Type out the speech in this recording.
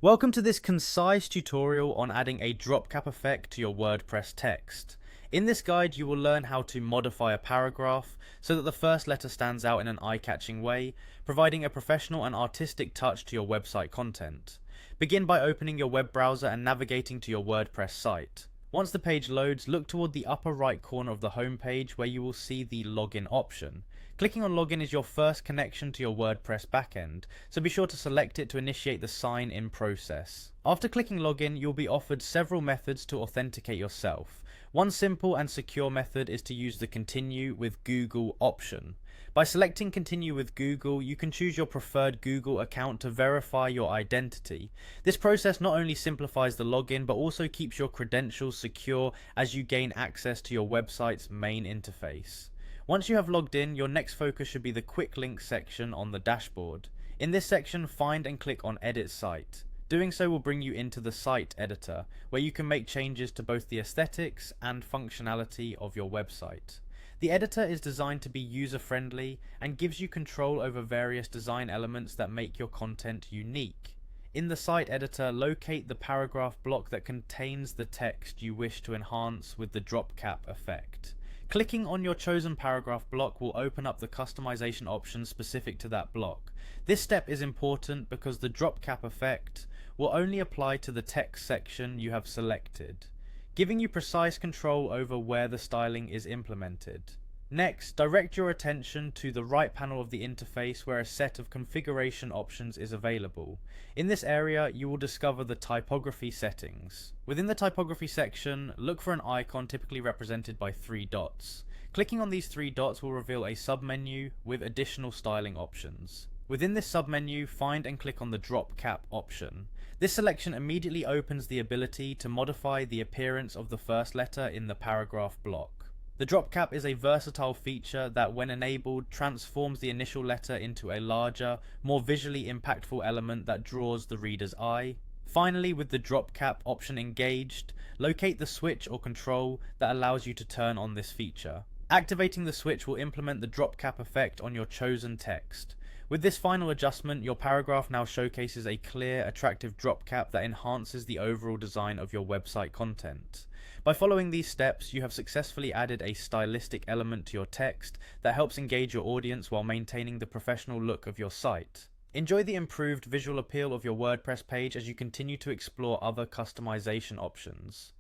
Welcome to this concise tutorial on adding a drop cap effect to your WordPress text. In this guide you will learn how to modify a paragraph so that the first letter stands out in an eye-catching way, providing a professional and artistic touch to your website content. Begin by opening your web browser and navigating to your WordPress site. Once the page loads, look toward the upper right corner of the home page where you will see the login option. Clicking on login is your first connection to your WordPress backend, so be sure to select it to initiate the sign-in process. After clicking login, you'll be offered several methods to authenticate yourself. One simple and secure method is to use the Continue with Google option. By selecting Continue with Google, you can choose your preferred Google account to verify your identity. This process not only simplifies the login, but also keeps your credentials secure as you gain access to your website's main interface. Once you have logged in, your next focus should be the Quick Links section on the dashboard. In this section, find and click on Edit Site. Doing so will bring you into the site editor, where you can make changes to both the aesthetics and functionality of your website. The editor is designed to be user-friendly and gives you control over various design elements that make your content unique. In the site editor, locate the paragraph block that contains the text you wish to enhance with the drop cap effect. Clicking on your chosen paragraph block will open up the customization options specific to that block. This step is important because the drop cap effect will only apply to the text section you have selected, giving you precise control over where the styling is implemented. Next, direct your attention to the right panel of the interface where a set of configuration options is available. In this area, you will discover the typography settings. Within the typography section, look for an icon typically represented by 3 dots. Clicking on these 3 dots will reveal a submenu with additional styling options. Within this submenu, find and click on the drop cap option. This selection immediately opens the ability to modify the appearance of the first letter in the paragraph block. The drop cap is a versatile feature that, when enabled, transforms the initial letter into a larger, more visually impactful element that draws the reader's eye. Finally, with the drop cap option engaged, locate the switch or control that allows you to turn on this feature. Activating the switch will implement the drop cap effect on your chosen text. With this final adjustment, your paragraph now showcases a clear, attractive drop cap that enhances the overall design of your website content. By following these steps, you have successfully added a stylistic element to your text that helps engage your audience while maintaining the professional look of your site. Enjoy the improved visual appeal of your WordPress page as you continue to explore other customization options.